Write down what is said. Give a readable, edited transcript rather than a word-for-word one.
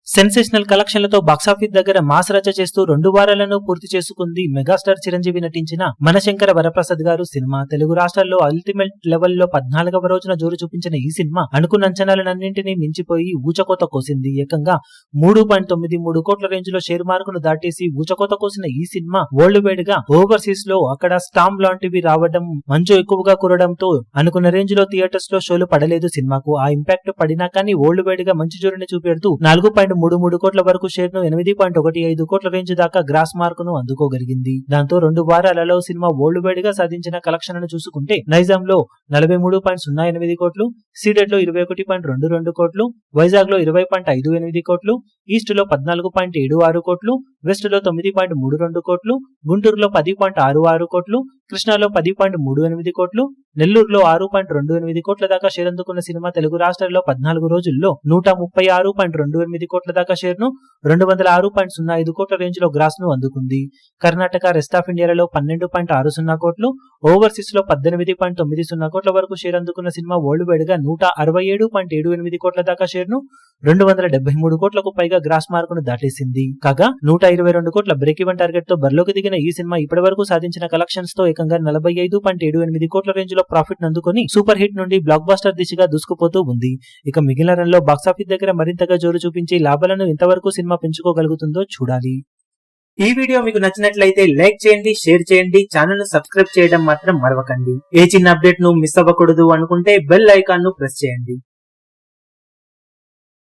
Sensational కలెక్షన్లతో box office దగ్గర mass రచ్చ చేస్తూ 2 వారాలను పూర్తి చేసుకుంది మెగాస్టార్ చిరంజీవి నటించిన మనశంకర వరప్రసాద్ గారు సినిమా. తెలుగు రాష్ట్రాల్లో అల్టిమేట్ లెవెల్లో 14వ రోజున జోరు చూపించిన ఈ సినిమా అనుకున్న అంచనాలన్నింటినీ మించిపోయి ఊచకోత కోసింది. ఏకంగా 3.93 కోట్ల రేంజ్ లో షేర్ మార్కును దాటేసి ఊచకోత కోసిన ఈ సినిమా వరల్డ్ వైడ్ గా ఓవర్సీస్ లో అక్కడ స్టాంప్ లాంటివి రావడం, మంచు ఎక్కువగా కురడంతో అనుకున్న రేంజ్ లో థియేటర్స్ లో షోలు పడలేదు సినిమాకు. ఆ ఇంపాక్ట్ పడినా కానీ వరల్డ్ వైడ్ గా మంచి జోరుని చూపెడుతూ 4.33 కోట్ల వరకు షేర్ ను 8.15 కోట్ల రేంజ్ దాకా గ్రాస్ మార్కును అందుకోగలిగింది. దాంతో 2 వారాలలో సినిమా వరల్డ్ వైడ్ గా సాధించిన కలెక్షన్లను చూసుకుంటే నైజాంలో 43.08 కోట్లు, సీడెడ్ లో 21.22 కోట్లు, వైజాగ్ లో 20.58 కోట్లు, ఈస్ట్ లో 14.76 కోట్లు, వెస్ట్ లో 9.32 కోట్లు, గుంటూరులో 10.66 కోట్లు, కృష్ణాలో 10.38 కోట్లు, నెల్లూరులో 6.28 కోట్ల దాకా షేర్ అందుకున్న సినిమా తెలుగు రాష్ట్రాల్లో 14 రోజుల్లో 136.28 కోట్ల దాకా షేర్ ను 206.05 కోట్ల రేంజ్ లో గ్రాస్ ను అందుకుంది. కర్ణాటక, రెస్ట్ ఆఫ్ ఇండియాలో 12.60 కోట్లు, ఓవర్సీస్ లో 18.90 కోట్ల వరకు షేర్ అందుకున్న సినిమా వరల్డ్ వైడ్ గా 167.78 కోట్ల దాకా షేర్ ను 273 కోట్లకు పైగా గ్రాస్ మార్కును దాటేసింది. కాగా 122 కోట్ల బ్రేక్ ఈవెన్ టార్గెట్ తో బరిలోకి దిగిన ఈ సినిమా ఇప్పటి వరకు సాధించిన కలెక్షన్స్ తో ఏకంగా 45.78 కోట్ల రేంజ్ లో ప్రాఫిట్ నందుకొని సూపర్ హిట్ నుండి బ్లాక్ బస్టర్ దిశగా దూసుకుపోతూ ఉంది. ఇక మిగిలిన రన్ లో బాక్సాఫీస్ దగ్గర మరింతగా జోరు చూపించి లాభాలను ఇంతవరకు సినిమా పెంచుకోగలుగుతుందో చూడాలి. ఈ వీడియో మీకు నచ్చినట్లయితే లైక్ చేయండి, షేర్ చేయండి, ఛానల్ ను సబ్స్క్రైబ్ చేయడం మాత్రం మరవకండి. ఏ చిన్న అప్డేట్ ను మిస్ అవ్వకూడదు అనుకుంటే బెల్ ఐకాన్ ను ప్రెస్ చేయండి.